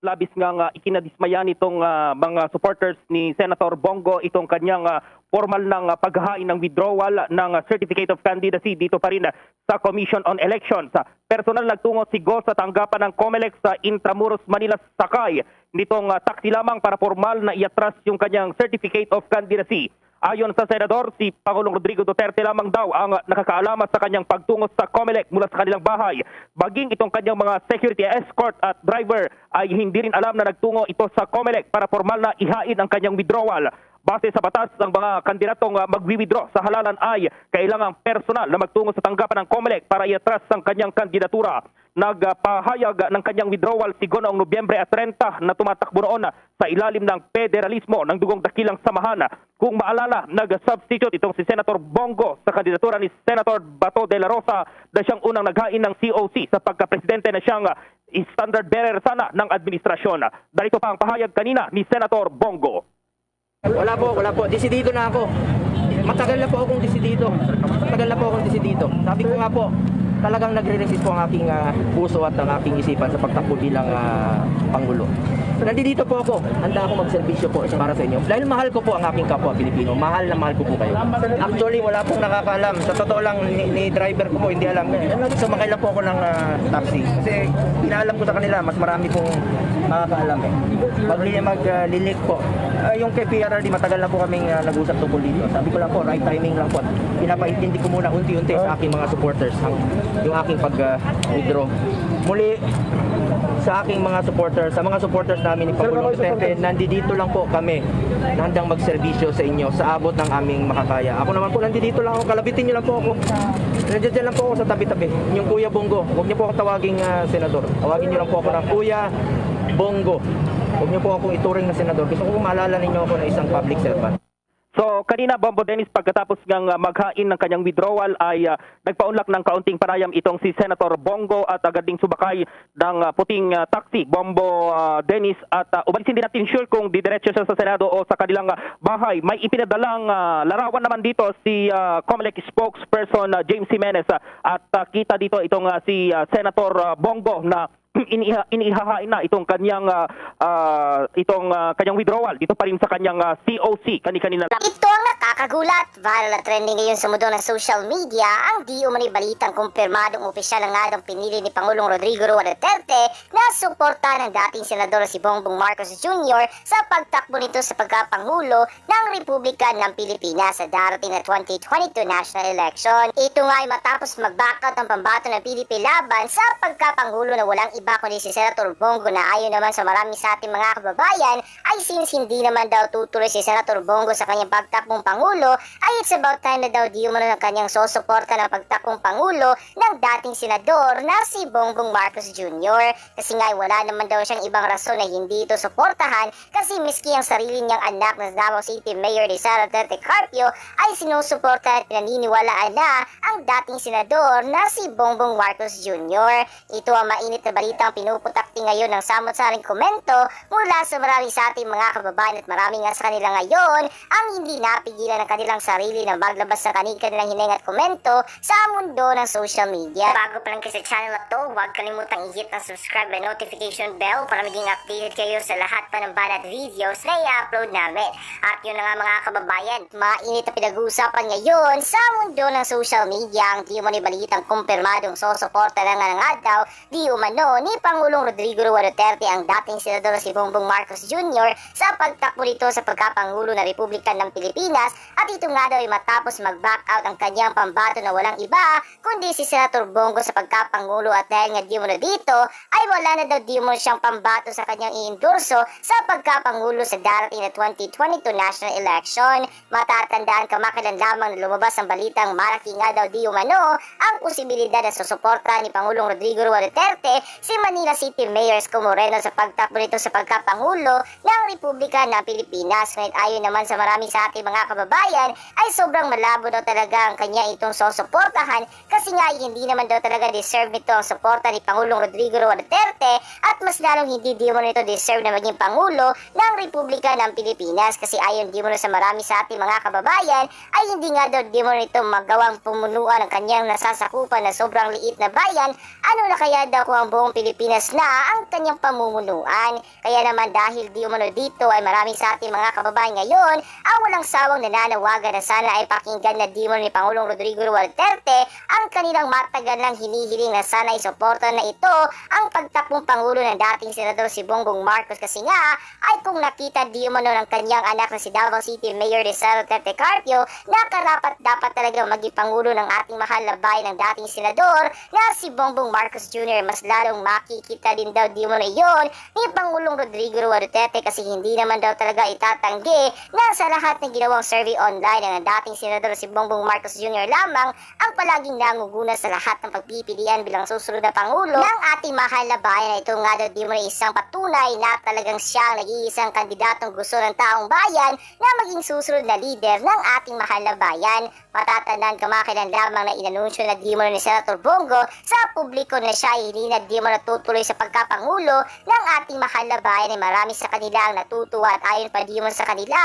labis nga ikinadismaya nitong mga supporters ni Senator Bongo itong kanyang formal ng paghahain ng withdrawal ng Certificate of Candidacy dito pa rin sa Commission on Elections. Personal nagtungo si Go sa tanggapan ng COMELEC sa Intramuros, Manila sakay nitong taxi lamang para formal na iatras yung kanyang Certificate of Candidacy. Ayon sa Senador, si Pangulong Rodrigo Duterte lamang daw ang nakakaalaman sa kanyang pagtungo sa COMELEC mula sa kanilang bahay. Baging itong kanyang mga security escort at driver ay hindi rin alam na nagtungo ito sa COMELEC para formal na ihain ang kanyang withdrawal. Base sa batas, ang mga kandidatong magwi-withdraw sa halalan ay kailangang personal na magtungo sa tanggapan ng COMELEC para iatras ang kanyang kandidatura. Nagpahayag ng kanyang withdrawal si Go noong Nobyembre 30 na tumatakbo noon sa ilalim ng federalismo ng dugong dakilang samahan. Kung maalala, nag-substitute itong si Senator Bongo sa kandidatura ni Senator Bato de la Rosa na siyang unang naghain ng COC sa pagka-presidente na siyang standard bearer sana ng administrasyon. Darito pa ang pahayag kanina ni Senator Bongo. Wala po. Desidido na ako. Matagal na po akong desidido. Sabi ko nga po, talagang nagre-resist po ang aking puso at ang aking isipan sa pagtakbo bilang Pangulo. Nandito po ako, handa ako magserbisyo po para sa inyo. Dahil mahal ko po ang aking kapwa Pilipino, mahal na mahal ko po kayo. Actually, wala pong nakakaalam. Sa totoo lang, ni driver ko po, hindi alam. Sumakay lang po ako ng taxi. Kasi inaalam ko sa kanila, mas marami pong nakakaalam eh. Maglilik po. Yung kay PRRD, matagal na po kaming nag-usap tungkol dito. Sabi ko lang po, right timing lang po. Pinapaintindi ko muna unti-unti sa aking mga supporters yung aking pag-withdraw. Muli, sa aking mga supporters, sa mga supporters namin ni Pangulong Duterte, nandito lang po kami na handang magserbisyo sa inyo sa abot ng aming makakaya. Ako naman po, nandito lang ako, kalabitin niyo lang po ako. Nandiyan lang po ako sa tabi-tabi. Yung Kuya Bongo, huwag niyo po akong tawaging senador. Tawagin niyo lang po ako ng Kuya Bongo. Huwag niyo po akong ituring na senador. Gusto ko maalala ninyo ako na isang public servant. So kanina, Bombo Dennis, pagkatapos ng maghain ng kanyang withdrawal ay nagpaunlak ng kaunting panayam itong si Senator Bongo at agad ding subakay ng puting taxi, Bombo Dennis, at ubalisin din natin sure kung didiretso siya sa Senado o sa kanilang bahay. May ipinadalang larawan naman dito si COMELEC spokesperson James Jimenez at kita dito itong si Senator Bongo na inihahain na itong kanyang kanyang withdrawal dito pa rin sa kanyang COC kanina. Ito ang nakakagulat. Viral na trending ngayon sa mundo ng social media ang di umano'y balitang kumpirmadong opisyal na nga pinili ni Pangulong Rodrigo Duterte na suporta ng dating senador si Bongbong Marcos Jr. sa pagtakbo nito sa pagkapangulo ng Republika ng Pilipinas sa darating na 2022 national election. Ito nga ay matapos mag-backout ang pambato ng PDP laban sa pagkapangulo na walang iba kundi si Senator Bongo na ayon naman sa marami sa ating mga kababayan ay since hindi naman daw tutuloy si Senator Bongo sa kanyang pagtakbong Pangulo ay it's about time na daw di umano ng kanyang sosuporta ng pagtakbong Pangulo ng dating senador na si Bongbong Marcos Jr. Kasi nga wala naman daw siyang ibang rason na hindi ito suportahan kasi miski ang sarili niyang anak na Davao City Mayor de Sara Duterte Carpio ay sinusuporta at pinaniniwalaan na ang dating senador na si Bongbong Marcos Jr. Ito ang mainit na balita ang pinuputakti ngayon ng samot-saring komento mula sa marami sa ating mga kababayan at marami nga sa kanila ngayon ang hindi napigilan ng kanilang sarili na maglabas ng kanilang hineng at komento sa mundo ng social media. Bago pa lang kayo sa channel na to, huwag kalimutang i-hit ang subscribe and notification bell para maging updated kayo sa lahat pa ng banat videos na i-upload namin. At yun na nga mga kababayan, mainit na pinag-uusapan ngayon sa mundo ng social media ang di umano'y balitang kumpirmadong sosuporta na nga daw di umano ni Pangulong Rodrigo Duterte ang dating senador si Bongbong Marcos Jr. sa pagtakbo nito sa pagkapangulo ng Republika ng Pilipinas at ito nga daw ay matapos mag-back out ang kanyang pambato na walang iba kundi si Senator Bongo sa pagkapangulo at dahil nga di umano dito ay wala na daw di umano siyang pambato sa kanyang iendorso sa pagkapangulo sa darating na 2022 national election. Matatandaan kamakailan lamang na lumabas ang balitang malaki nga daw di umano ang posibilidad na susuporta ni Pangulong Rodrigo Duterte si Manila City Mayor Isko Moreno sa pagtakbo nito sa pagkapangulo ng Republika ng Pilipinas. Ngunit ayon naman sa marami sa ating mga kababayan kababayan ay sobrang malabo daw talaga ang kanya itong susuportahan kasi nga hindi naman daw talaga deserve nito ang suporta ni Pangulong Rodrigo Roa Duterte at mas lalong hindi di mo nito deserve na maging Pangulo ng Republika ng Pilipinas kasi ayon di mo sa marami sa ating mga kababayan ay hindi nga daw di mo nito magawang pumunuan ng kanyang nasasakupan na sobrang liit na bayan. Ano na kaya daw kung ang buong Pilipinas na ang kanyang pamumunuan? Kaya naman dahil di umano dito ay marami sa ating mga kababayan ngayon ang walang sawang nananawagan na sana ay pakinggan na di mo ni Pangulong Rodrigo Roa Duterte ang kanilang matagal ng hinihiling na sana isuporta na ito ang pagtakbong Pangulo ng dating Senador si Bongbong Marcos kasi nga ay kung nakita di umano ng kanyang anak na si Davao City Mayor Rizal Tete Carpio na karapat dapat talaga maging Pangulo ng ating mahal na bayan ng dating Senador na si Bongbong Marcos Jr. mas lalong makikita din daw di umano iyon ni Pangulong Rodrigo Roa Duterte kasi hindi naman daw talaga itatanggi na sa lahat ng ginawang survey online ng dating Senador si Bongbong Marcos Jr. lamang ang palaging nangunguna sa lahat ng pagpipilian bilang susunod na Pangulo ng ating mahal na bayan. Ito nga daw di mo na isang patunay na talagang siya ang nag-iisang kandidatong gusto ng taong bayan na maging susunod na leader ng ating mahal na bayan. Matatandaan kamakailan lamang na inanunsyo na di mo ni Senator Bongo sa publiko na siya ay hindi na di mo natutuloy sa pagkapangulo ng ating mahal na bayan ay marami sa kanila ang natutuwa at ayon pa di mo sa kanila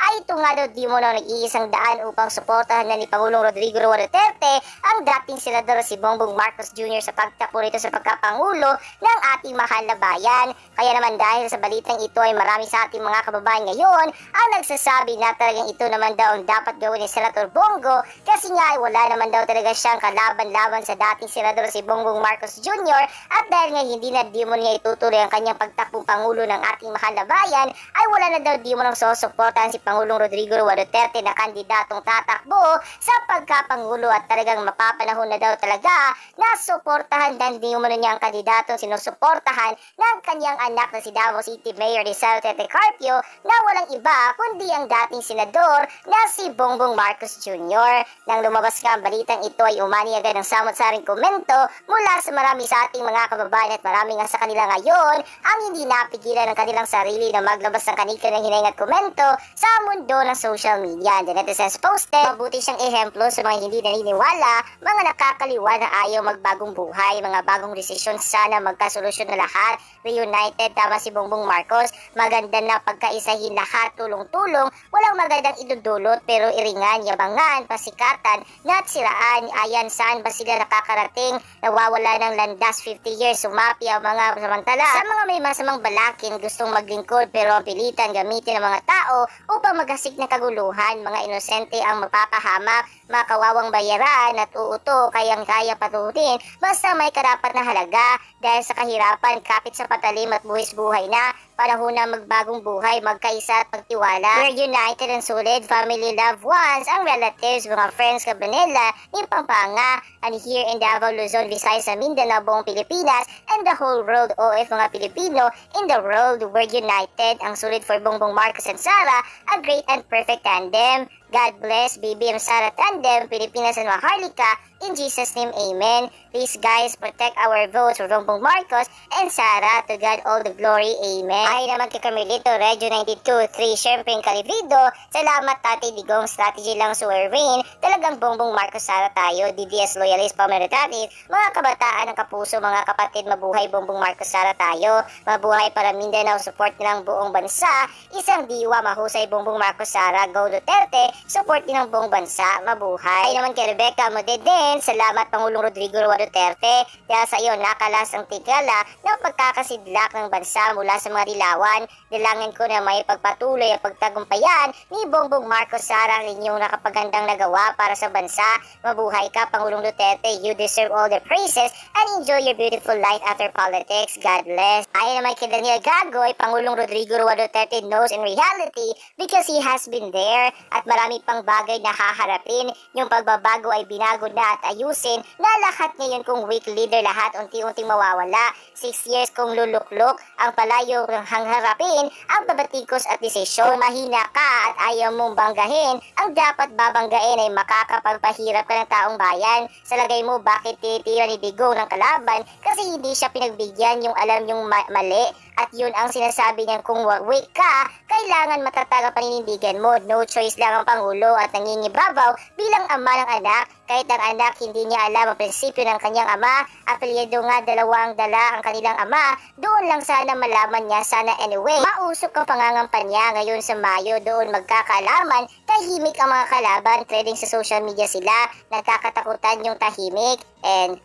ay ito nga daw di mo na nag-iisang daan upang suportahan na ni Pangulong Rodrigo Roa Duterte ang dating Senador si Bongbong Marcos Jr. sa pagtakbo nito sa pagkapangulo ng ating mahal na bayan. Kaya naman dahil sa balitang ito ay marami sa ating mga kababayan ngayon ang nagsasabi na talagang ito naman daw ang dapat gawin ni Senator Bongo kasi nga ay wala naman daw talaga siyang kalaban-laban sa dating Senador si Bongbong Marcos Jr. at dahil nga hindi na di mo niya itutuloy ang kanyang pagtakbong Pangulo ng ating mahal na bayan ay wala na daw di mo nang susuportahan si Pangulong Rodrigo Roa Duterte na kandidatong tatakbo sa pagkapangulo at talagang mapapanahon na daw talaga na suportahan dan di mo na niya ang kandidatong sinusuportahan ng kanyang anak na si Davao City Mayor Rizal Tete Carpio na walang iba kundi ang dating senador na si Bongbong Marcos Jr. Nang lumabas nga ang balitang ito ay umani agad ng samot-saring komento mula sa marami sa ating mga kababayan at marami nga sa kanila ngayon ang hindi napigilan ng kanilang sarili na maglabas ng kanika ng hinayang at komento sa mundo ng social media. And the netizens posted, mabuti siyang ehemplo sa mga hindi naniniwala, mga nakakaliwa na ayaw magbagong buhay, mga bagong desisyon, sana magkasolusyon na lahat, reunited, tama si Bongbong Marcos, maganda na pagkaisahin lahat, tulong-tulong, walang magandang idudulot pero iringan, yabangan, pasikatan, at siraan. Ayan, saan ba sila nakakarating? Nawawala ng landas, 50 years, sumapi ang mga samantala. Sa mga may masamang balakin, gustong maglingkod pero ang pilitan gamitin ng mga tao upang maghasik ng kaguluhan, mga inosente ang mapapahamak, mga kawawang bayaran at uuto, kayang-kaya patutin, basta may karapat na halaga dahil sa kahirapan, kapit sa patalim at buhis-buhay na, panahon na magbagong buhay, magkaisa at magtiwala. We're united and solid, family, loved ones, ang relatives, mga friends, Cabanela, ni Pampanga, and here in Davao, Luzon, Visayas, Mindanao, buong Pilipinas, and the whole world, OF mga Pilipino, in the world, we're united, ang solid for Bongbong Marcos and Sara, a great and perfect tandem. God bless, BBM Sara Tandem, Pilipinas and Maharlika, in Jesus' name, Amen. Please guys, protect our votes for Bongbong Marcos and Sara. To God all the glory, Amen. Ay naman kay Carmelito, Regio 92.3, syempre yung Calibrido. Salamat Tati Digong, strategy lang sa Erwin. Talagang Bongbong Marcos Sara tayo, DDS loyalist, pameritatis, mga kabataan ng kapuso, mga kapatid, mabuhay Bongbong Marcos Sara tayo. Mabuhay para Mindanao, support nilang buong bansa. Isang diwa, mahusay Bongbong Marcos Sara, go Duterte, support din ng buong bansa, mabuhay. Ay naman kay Rebecca Modeden, salamat Pangulong Rodrigo Roa Duterte, dahil sa iyo nakalas ang tigala ng pagkakasidlak ng bansa mula sa mga dilawan. Dalangin ko na may pagpatuloy ang pagtagumpayan ni Bongbong Marcos Sara ang inyong nakapagandang nagawa para sa bansa. Mabuhay ka Pangulong Duterte, you deserve all the praises and enjoy your beautiful life after politics. God bless. Ay naman kay Daniel Gagoy, Pangulong Rodrigo Roa Duterte knows in reality because he has been there at marami pang bagay na haharapin. Yung pagbabago ay binago na at ayusin na lahat ngayon kung weak leader, lahat unti-unting mawawala. 6 years kung luluklok ang palayo ng harapin ang pabatikos at desisyon. Kung mahina ka at ayaw mong banggahin, ang dapat babanggain ay makakapagpahirap ka ng taong bayan. Sa lagay mo, bakit titira ni Digong ng kalaban? Kasi hindi siya pinagbigyan yung alam yung mali at yun ang sinasabi niyan kung weak ka, kaya kailangan matatag ang paninindigan mo. No choice lang ang Pangulo at nangingibabaw bilang ama ng anak. Kahit ang anak hindi niya alam ang prinsipyo ng kanyang ama, apelyido nga dalawang dala ang kanilang ama, doon lang sana malaman niya sana anyway. Mausok ang pangangampanya ngayon sa Mayo, doon magkakaalaman, tahimik ang mga kalaban, trending sa social media sila, nagkakatakutan yung tahimik. And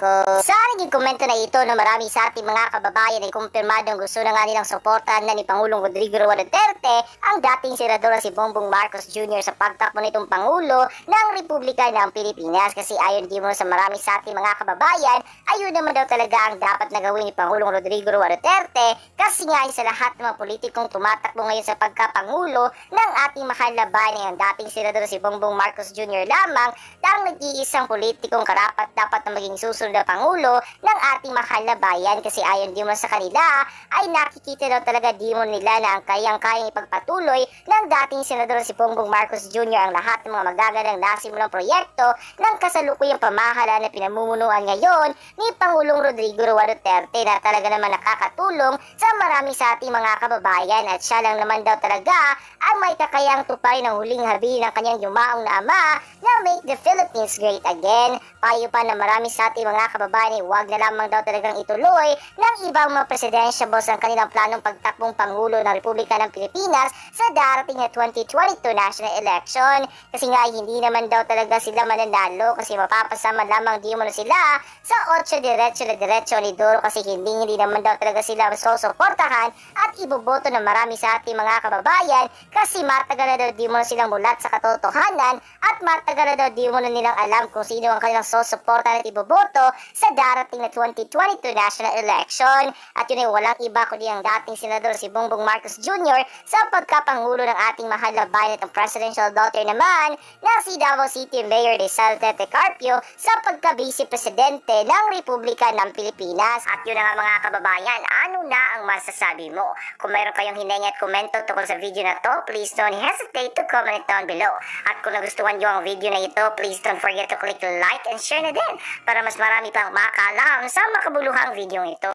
sa naging komento na ito na marami sa ating mga kababayan ay kumpirmadong gusto na nga nilang suportahan na ni Pangulong Rodrigo Roa Duterte ang dating senador si Bongbong Marcos Jr. sa pagtakbo nitong Pangulo ng Republika ng Pilipinas, kasi ayon din mo sa marami sa ating mga kababayan, ayun naman daw talaga ang dapat na gawin ni Pangulong Rodrigo Roa Duterte, kasi nga sa lahat ng mga politikong tumatakbo ngayon sa pagkapangulo ng ating mahal na bayan, ang dating senador si Bongbong Marcos Jr. lamang ang nag-iisang politikong karapat dapat na maging susunod na Pangulo ng ating mahal na bayan, kasi ayon din mo sa kanila ay nakikita daw talaga di mo nila na ang kayang-kayang ipagpatuloy ng dating senador si Bongbong Marcos Jr. ang lahat ng mga magagandang nasimulang proyekto ng kasalukuyang pamahalaan na pinamumunuan ngayon ni Pangulong Rodrigo Roa Duterte, na talaga naman nakakatulong sa marami sa ating mga kababayan, at siya lang naman daw talaga ang may kakayang tuparin ng huling habi ng kanyang yumaong na ama na make the Philippines great again. Payo pa na marami sa ating mga kababayan ay huwag na lamang daw talagang ituloy ng ibang mga presidentiables ang kanilang planong pagtakbong Pangulo ng Republika ng Pilipinas sa darating na 2022 national election, kasi nga hindi naman daw talaga sila mananalo, kasi mapapasama lamang di mo na sila sa 8 diretso na diretso ni Doro, kasi hindi naman daw talaga sila susuportahan at iboboto ng marami sa ating mga kababayan, kasi matagal na daw di mo na silang mulat sa katotohanan at matagal na daw di mo na nilang alam kung sino ang kanilang susuportahan at iboboto sa darating na 2022 national election. At yun ay walang iba kundi ang dating senador si Bongbong Marcos Jr. sa pagkapangulo ng ating mahal na bayan at ang presidential daughter naman na si Davao City Mayor Rizal Tete Carpio sa pagka-vice presidente ng Republika ng Pilipinas. At yun nga mga kababayan, ano na ang masasabi mo? Kung mayroon kayong hiningi at komento tungkol sa video na to, please don't hesitate to comment down below. At kung nagustuhan nyo ang video na ito, please don't forget to click like and share na din para mas marami pang makaalam sa makabuluhang video ito.